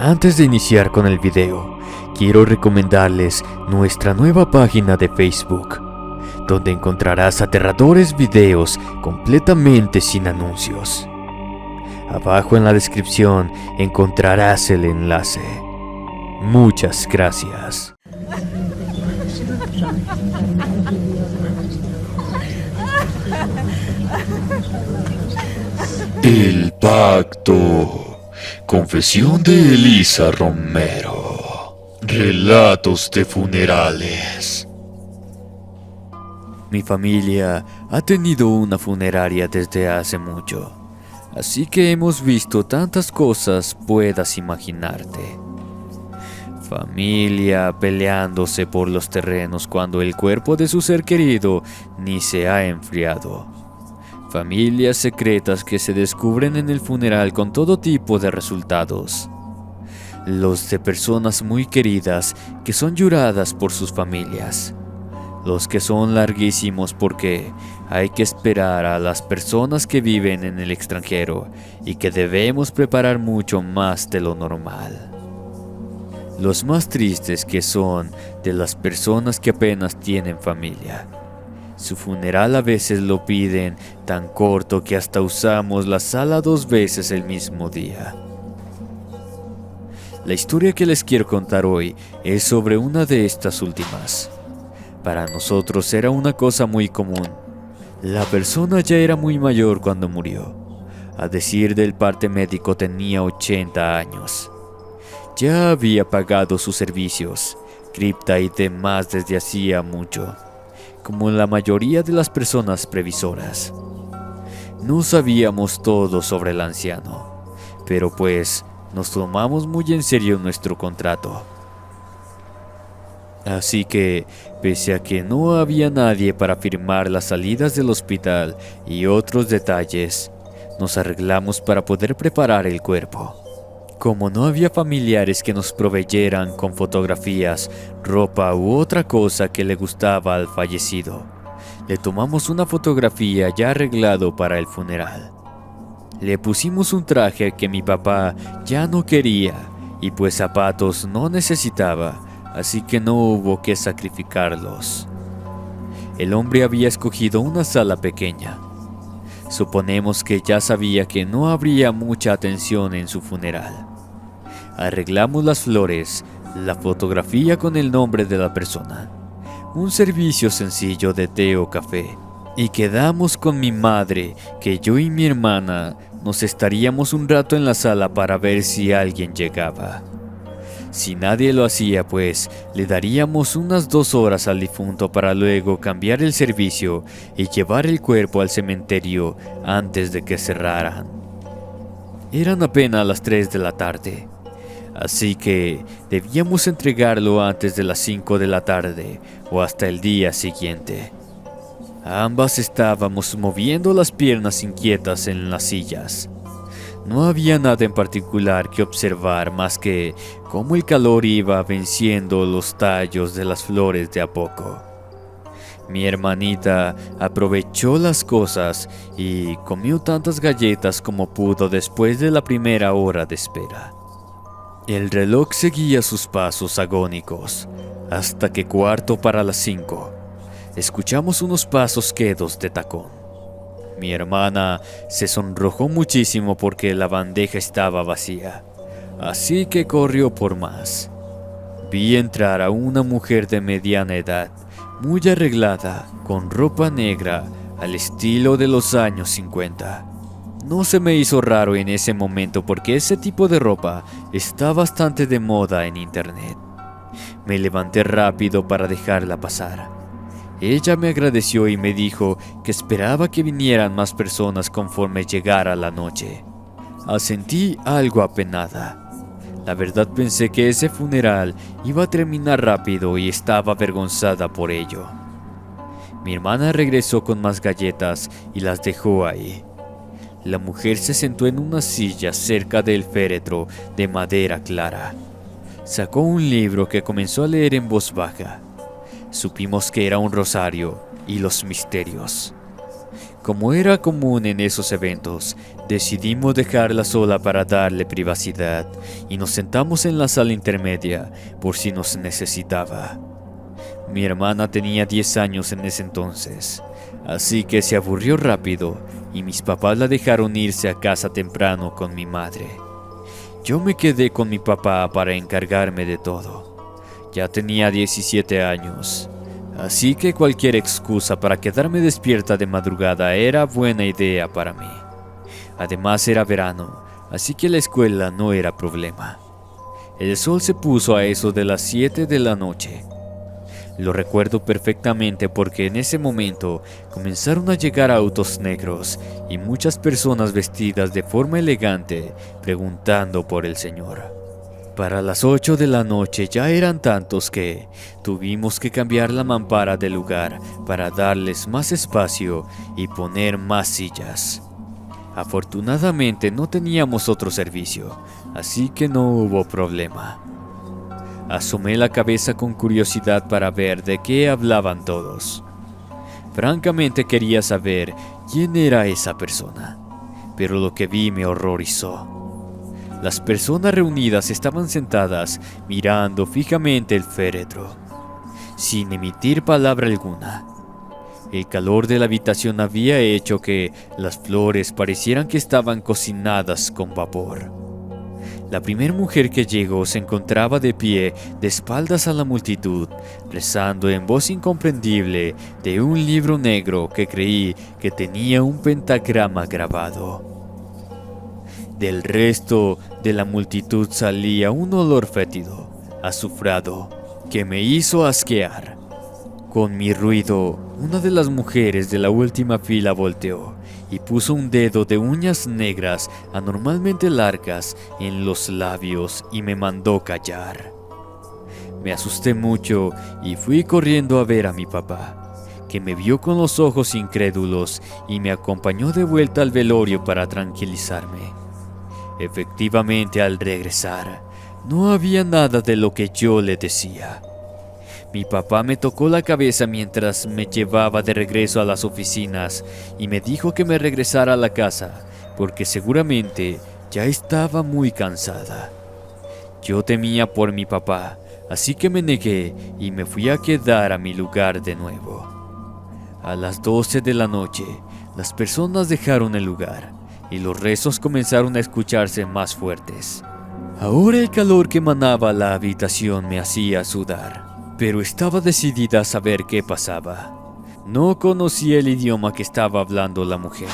Antes de iniciar con el video, quiero recomendarles nuestra nueva página de Facebook, donde encontrarás aterradores videos completamente sin anuncios. Abajo en la descripción encontrarás el enlace. Muchas gracias. El pacto. Confesión de Elisa Romero. Relatos de funerales. Mi familia ha tenido una funeraria desde hace mucho, así que hemos visto tantas cosas puedas imaginarte. Familia peleándose por los terrenos cuando el cuerpo de su ser querido ni se ha enfriado. Familias secretas que se descubren en el funeral con todo tipo de resultados. Los de personas muy queridas que son lloradas por sus familias. Los que son larguísimos porque hay que esperar a las personas que viven en el extranjero y que debemos preparar mucho más de lo normal. Los más tristes que son de las personas que apenas tienen familia. Su funeral a veces lo piden tan corto que hasta usamos la sala 2 veces el mismo día. La historia que les quiero contar hoy es sobre una de estas últimas. Para nosotros era una cosa muy común. La persona ya era muy mayor cuando murió. A decir del parte médico tenía 80 años. Ya había pagado sus servicios, cripta y demás desde hacía mucho, como la mayoría de las personas previsoras. No sabíamos todo sobre el anciano, pero pues nos tomamos muy en serio nuestro contrato. Así que, pese a que no había nadie para firmar las salidas del hospital y otros detalles, nos arreglamos para poder preparar el cuerpo. Como no había familiares que nos proveyeran con fotografías, ropa u otra cosa que le gustaba al fallecido, le tomamos una fotografía ya arreglado para el funeral. Le pusimos un traje que mi papá ya no quería y pues zapatos no necesitaba, así que no hubo que sacrificarlos. El hombre había escogido una sala pequeña. Suponemos que ya sabía que no habría mucha atención en su funeral. Arreglamos las flores, la fotografía con el nombre de la persona, un servicio sencillo de té o café, y quedamos con mi madre que yo y mi hermana nos estaríamos un rato en la sala para ver si alguien llegaba. Si nadie lo hacía, pues le daríamos unas 2 horas al difunto para luego cambiar el servicio y llevar el cuerpo al cementerio antes de que cerraran. Eran apenas las 3 de la tarde. Así que debíamos entregarlo antes de las 5 de la tarde o hasta el día siguiente. Ambas estábamos moviendo las piernas inquietas en las sillas. No había nada en particular que observar más que cómo el calor iba venciendo los tallos de las flores de a poco. Mi hermanita aprovechó las cosas y comió tantas galletas como pudo después de la primera hora de espera. El reloj seguía sus pasos agónicos, hasta que 5:15, escuchamos unos pasos quedos de tacón. Mi hermana se sonrojó muchísimo porque la bandeja estaba vacía, así que corrió por más. Vi entrar a una mujer de mediana edad, muy arreglada, con ropa negra, al estilo de los años 50. No se me hizo raro en ese momento porque ese tipo de ropa está bastante de moda en internet. Me levanté rápido para dejarla pasar. Ella me agradeció y me dijo que esperaba que vinieran más personas conforme llegara la noche. Asentí algo apenada. La verdad pensé que ese funeral iba a terminar rápido y estaba avergonzada por ello. Mi hermana regresó con más galletas y las dejó ahí. La mujer se sentó en una silla cerca del féretro de madera clara. Sacó un libro que comenzó a leer en voz baja. Supimos que era un rosario y los misterios. Como era común en esos eventos, decidimos dejarla sola para darle privacidad y nos sentamos en la sala intermedia por si nos necesitaba. Mi hermana tenía 10 años en ese entonces, así que se aburrió rápido y mis papás la dejaron irse a casa temprano con mi madre. Yo me quedé con mi papá para encargarme de todo. Ya tenía 17 años. Así que cualquier excusa para quedarme despierta de madrugada era buena idea para mí. Además era verano, así que la escuela no era problema. El sol se puso a eso de las 7 de la noche. Lo recuerdo perfectamente porque en ese momento comenzaron a llegar autos negros y muchas personas vestidas de forma elegante preguntando por el Señor. Para las 8 de la noche ya eran tantos que tuvimos que cambiar la mampara del lugar para darles más espacio y poner más sillas. Afortunadamente no teníamos otro servicio, así que no hubo problema. Asomé la cabeza con curiosidad para ver de qué hablaban todos. Francamente quería saber quién era esa persona, pero lo que vi me horrorizó. Las personas reunidas estaban sentadas mirando fijamente el féretro, sin emitir palabra alguna. El calor de la habitación había hecho que las flores parecieran que estaban cocinadas con vapor. La primera mujer que llegó se encontraba de pie, de espaldas a la multitud, rezando en voz incomprendible de un libro negro que creí que tenía un pentagrama grabado. Del resto de la multitud salía un olor fétido, azufrado, que me hizo asquear. Con mi ruido, una de las mujeres de la última fila volteó y puso un dedo de uñas negras anormalmente largas en los labios y me mandó callar. Me asusté mucho y fui corriendo a ver a mi papá, que me vio con los ojos incrédulos y me acompañó de vuelta al velorio para tranquilizarme. Efectivamente, al regresar, no había nada de lo que yo le decía. Mi papá me tocó la cabeza mientras me llevaba de regreso a las oficinas y me dijo que me regresara a la casa, porque seguramente ya estaba muy cansada. Yo temía por mi papá, así que me negué y me fui a quedar a mi lugar de nuevo. A las 12 de la noche, las personas dejaron el lugar y los rezos comenzaron a escucharse más fuertes. Ahora el calor que emanaba la habitación me hacía sudar, pero estaba decidida a saber qué pasaba. No conocía el idioma que estaba hablando la mujer,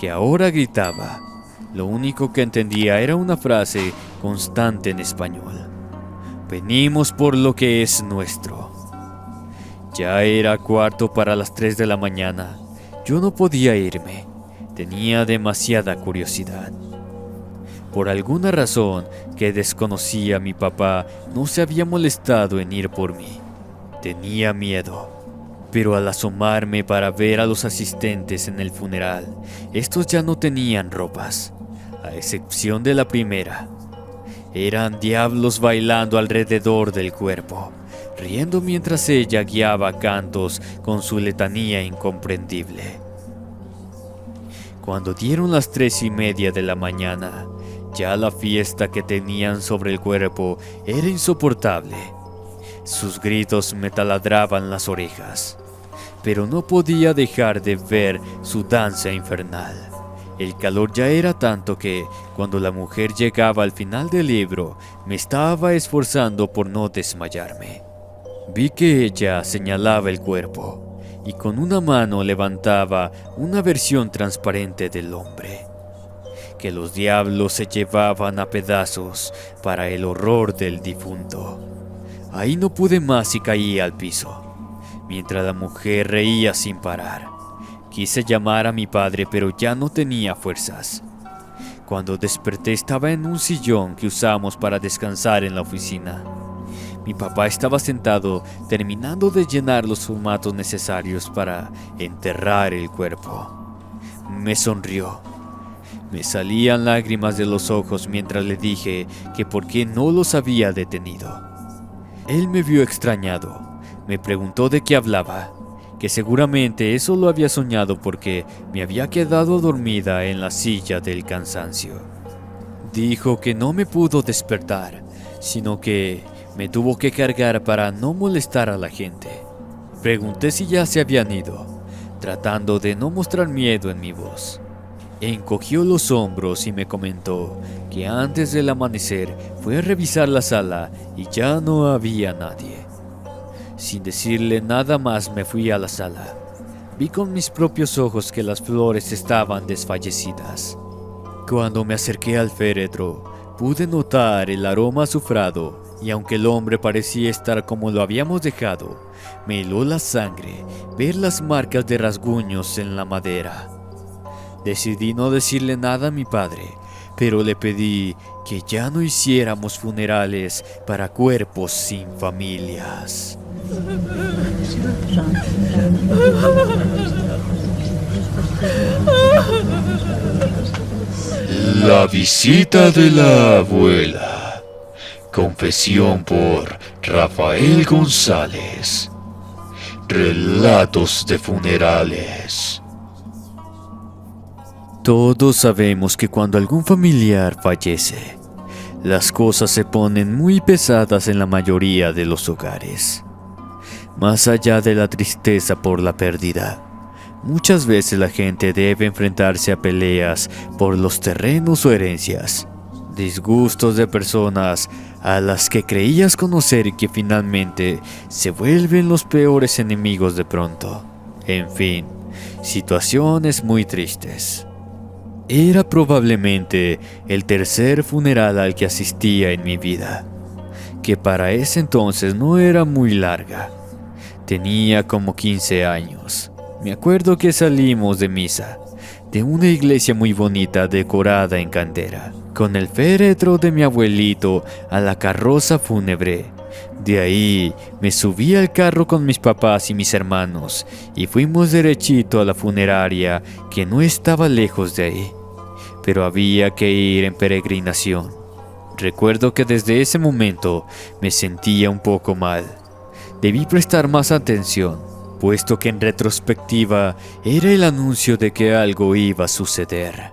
que ahora gritaba. Lo único que entendía era una frase constante en español: venimos por lo que es nuestro. Ya era 2:45 de la mañana. Yo no podía irme. Tenía demasiada curiosidad. Por alguna razón que desconocía, mi papá no se había molestado en ir por mí. Tenía miedo. Pero al asomarme para ver a los asistentes en el funeral, estos ya no tenían ropas, a excepción de la primera. Eran diablos bailando alrededor del cuerpo, riendo mientras ella guiaba cantos con su letanía incomprendible. Cuando dieron las 3:30 de la mañana, ya la fiesta que tenían sobre el cuerpo era insoportable. Sus gritos me taladraban las orejas, pero no podía dejar de ver su danza infernal. El calor ya era tanto que, cuando la mujer llegaba al final del libro, me estaba esforzando por no desmayarme. Vi que ella señalaba el cuerpo y con una mano levantaba una versión transparente del hombre, que los diablos se llevaban a pedazos para el horror del difunto. Ahí no pude más y caí al piso, mientras la mujer reía sin parar. Quise llamar a mi padre, pero ya no tenía fuerzas. Cuando desperté estaba en un sillón que usamos para descansar en la oficina. Mi papá estaba sentado terminando de llenar los formatos necesarios para enterrar el cuerpo. Me sonrió. Me salían lágrimas de los ojos mientras le dije que por qué no los había detenido. Él me vio extrañado. Me preguntó de qué hablaba que seguramente eso lo había soñado porque me había quedado dormida en la silla del cansancio. Dijo que no me pudo despertar, sino que me tuvo que cargar para no molestar a la gente. Pregunté si ya se habían ido, tratando de no mostrar miedo en mi voz. Encogió los hombros y me comentó que antes del amanecer fue a revisar la sala y ya no había nadie. Sin decirle nada más me fui a la sala. Vi con mis propios ojos que las flores estaban desfallecidas. Cuando me acerqué al féretro, pude notar el aroma azufrado y aunque el hombre parecía estar como lo habíamos dejado, me heló la sangre ver las marcas de rasguños en la madera. Decidí no decirle nada a mi padre, pero le pedí que ya no hiciéramos funerales para cuerpos sin familias. La visita de la abuela. Confesión por Rafael González. Relatos de funerales. Todos sabemos que cuando algún familiar fallece, las cosas se ponen muy pesadas en la mayoría de los hogares. Más allá de la tristeza por la pérdida, muchas veces la gente debe enfrentarse a peleas por los terrenos o herencias, disgustos de personas a las que creías conocer y que finalmente se vuelven los peores enemigos de pronto. En fin, situaciones muy tristes. Era probablemente el tercer funeral al que asistía en mi vida, que para ese entonces no era muy larga. Tenía como 15 años. Me acuerdo que salimos de misa, de una iglesia muy bonita decorada en cantera, con el féretro de mi abuelito a la carroza fúnebre. De ahí me subí al carro con mis papás y mis hermanos y fuimos derechito a la funeraria que no estaba lejos de ahí, pero había que ir en peregrinación. Recuerdo que desde ese momento me sentía un poco mal. Debí prestar más atención, puesto que en retrospectiva era el anuncio de que algo iba a suceder.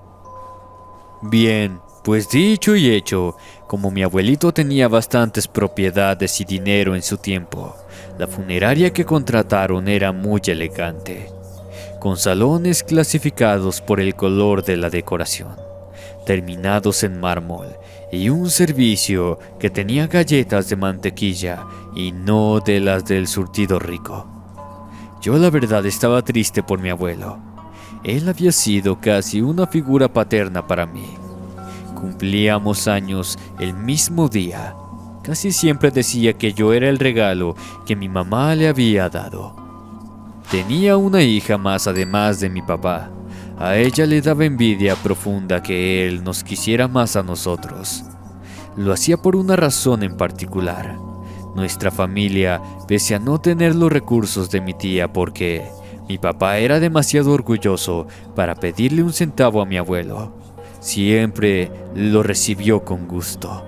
Bien, pues dicho y hecho, como mi abuelito tenía bastantes propiedades y dinero en su tiempo, la funeraria que contrataron era muy elegante, con salones clasificados por el color de la decoración, terminados en mármol, y un servicio que tenía galletas de mantequilla y no de las del surtido rico. Yo la verdad estaba triste por mi abuelo. Él había sido casi una figura paterna para mí. Cumplíamos años el mismo día. Casi siempre decía que yo era el regalo que mi mamá le había dado. Tenía una hija más además de mi papá. A ella le daba envidia profunda que él nos quisiera más a nosotros. Lo hacía por una razón en particular. Nuestra familia, pese a no tener los recursos de mi tía porque mi papá era demasiado orgulloso para pedirle un centavo a mi abuelo, siempre lo recibió con gusto.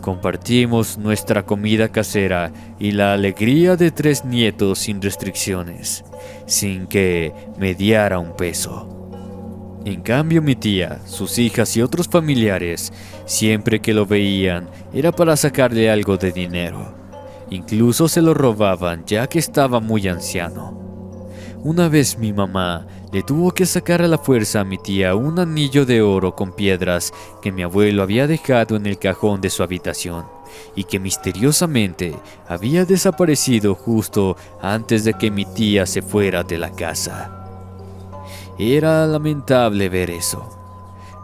Compartimos nuestra comida casera y la alegría de 3 nietos sin restricciones, sin que mediara un peso. En cambio mi tía, sus hijas y otros familiares, siempre que lo veían, era para sacarle algo de dinero. Incluso se lo robaban ya que estaba muy anciano. Una vez mi mamá le tuvo que sacar a la fuerza a mi tía un anillo de oro con piedras que mi abuelo había dejado en el cajón de su habitación y que misteriosamente había desaparecido justo antes de que mi tía se fuera de la casa. Era lamentable ver eso,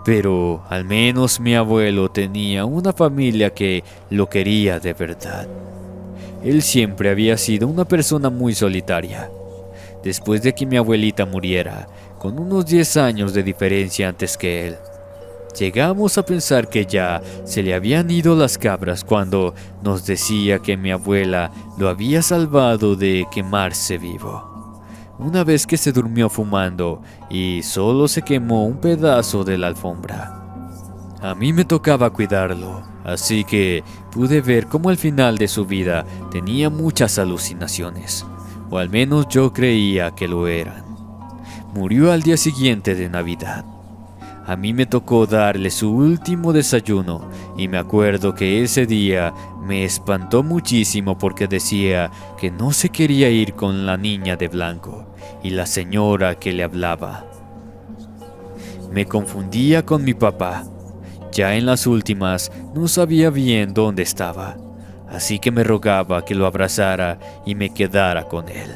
pero al menos mi abuelo tenía una familia que lo quería de verdad. Él siempre había sido una persona muy solitaria. Después de que mi abuelita muriera, con unos 10 años de diferencia antes que él, llegamos a pensar que ya se le habían ido las cabras cuando nos decía que mi abuela lo había salvado de quemarse vivo. Una vez que se durmió fumando y solo se quemó un pedazo de la alfombra. A mí me tocaba cuidarlo, así que pude ver cómo al final de su vida tenía muchas alucinaciones. o al menos yo creía que lo eran. Murió al día siguiente de Navidad. A mí me tocó darle su último desayuno y me acuerdo que ese día me espantó muchísimo porque decía que no se quería ir con la niña de blanco y la señora que le hablaba. Me confundía con mi papá. Ya en las últimas no sabía bien dónde estaba, así que me rogaba que lo abrazara y me quedara con él.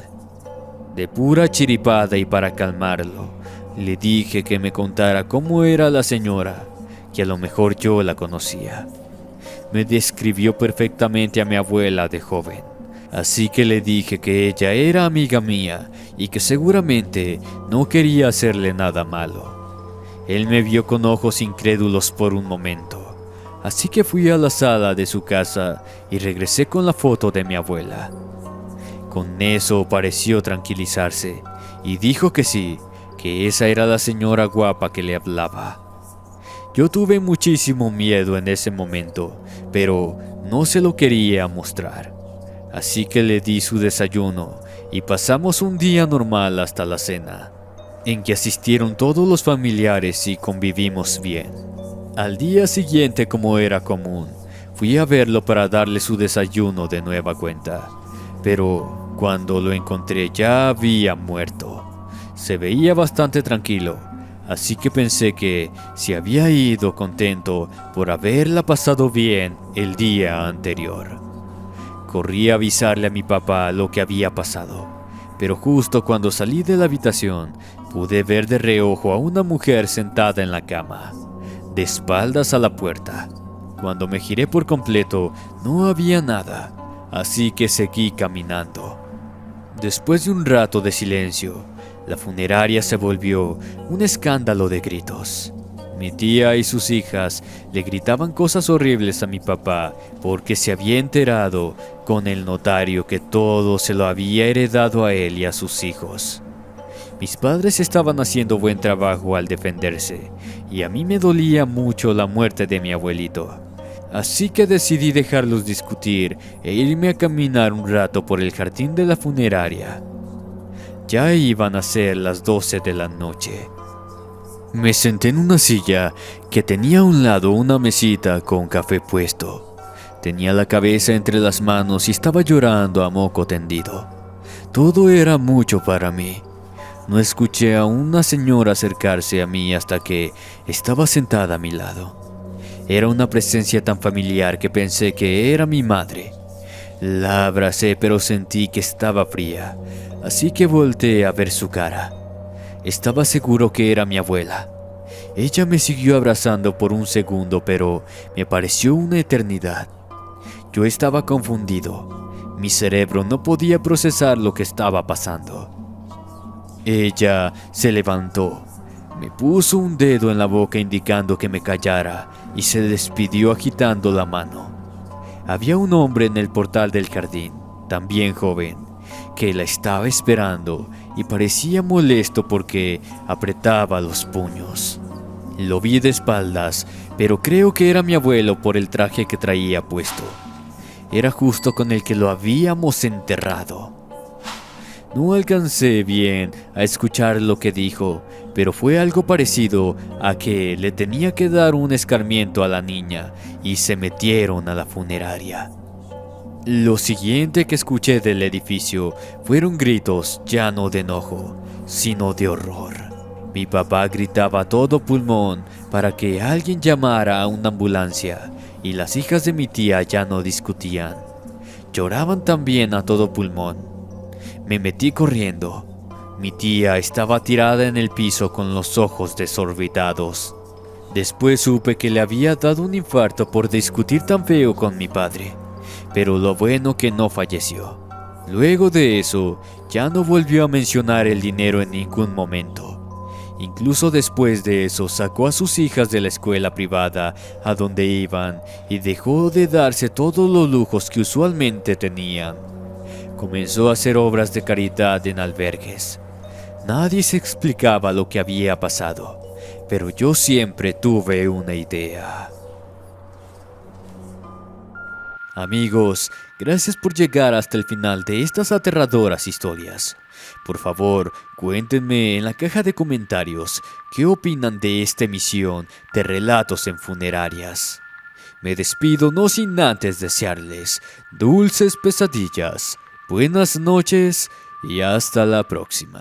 De pura chiripada y para calmarlo, le dije que me contara cómo era la señora, que a lo mejor yo la conocía. Me describió perfectamente a mi abuela de joven, así que le dije que ella era amiga mía y que seguramente no quería hacerle nada malo. Él me vio con ojos incrédulos por un momento, así que fui a la sala de su casa y regresé con la foto de mi abuela. Con eso pareció tranquilizarse y dijo que sí, que esa era la señora guapa que le hablaba. Yo tuve muchísimo miedo en ese momento, pero no se lo quería mostrar. Así que le di su desayuno y pasamos un día normal hasta la cena, en que asistieron todos los familiares y convivimos bien. Al día siguiente, como era común, fui a verlo para darle su desayuno de nueva cuenta, pero cuando lo encontré ya había muerto. Se veía bastante tranquilo, así que pensé que se había ido contento por haberla pasado bien el día anterior. Corrí a avisarle a mi papá lo que había pasado, pero justo cuando salí de la habitación pude ver de reojo a una mujer sentada en la cama, de espaldas a la puerta. Cuando me giré por completo no había nada, así que seguí caminando. Después de un rato de silencio, la funeraria se volvió un escándalo de gritos. Mi tía y sus hijas le gritaban cosas horribles a mi papá porque se había enterado con el notario que todo se lo había heredado a él y a sus hijos. Mis padres estaban haciendo buen trabajo al defenderse y a mí me dolía mucho la muerte de mi abuelito. Así que decidí dejarlos discutir e irme a caminar un rato por el jardín de la funeraria. Ya iban a ser las 12 de la noche. Me senté en una silla que tenía a un lado una mesita con café puesto. Tenía la cabeza entre las manos y estaba llorando a moco tendido. Todo era mucho para mí. No escuché a una señora acercarse a mí hasta que estaba sentada a mi lado. Era una presencia tan familiar que pensé que era mi madre. La abracé, pero sentí que estaba fría, así que volteé a ver su cara. Estaba seguro que era mi abuela. Ella me siguió abrazando por un segundo, pero me pareció una eternidad. Yo estaba confundido. Mi cerebro no podía procesar lo que estaba pasando. Ella se levantó, me puso un dedo en la boca indicando que me callara y se despidió agitando la mano. Había un hombre en el portal del jardín, también joven, que la estaba esperando y parecía molesto porque apretaba los puños. Lo vi de espaldas, pero creo que era mi abuelo por el traje que traía puesto. Era justo con el que lo habíamos enterrado. No alcancé bien a escuchar lo que dijo, pero fue algo parecido a que le tenía que dar un escarmiento a la niña y se metieron a la funeraria. Lo siguiente que escuché del edificio fueron gritos ya no de enojo, sino de horror. Mi papá gritaba a todo pulmón para que alguien llamara a una ambulancia y las hijas de mi tía ya no discutían. Lloraban también a todo pulmón. Me metí corriendo. Mi tía estaba tirada en el piso con los ojos desorbitados. Después supe que le había dado un infarto por discutir tan feo con mi padre, pero lo bueno que no falleció. Luego de eso, ya no volvió a mencionar el dinero en ningún momento. Incluso después de eso sacó a sus hijas de la escuela privada a donde iban y dejó de darse todos los lujos que usualmente tenían. Comenzó a hacer obras de caridad en albergues. Nadie se explicaba lo que había pasado, pero yo siempre tuve una idea. Amigos, gracias por llegar hasta el final de estas aterradoras historias. Por favor, cuéntenme en la caja de comentarios qué opinan de esta emisión de Relatos en Funerarias. Me despido no sin antes desearles dulces pesadillas, buenas noches y hasta la próxima.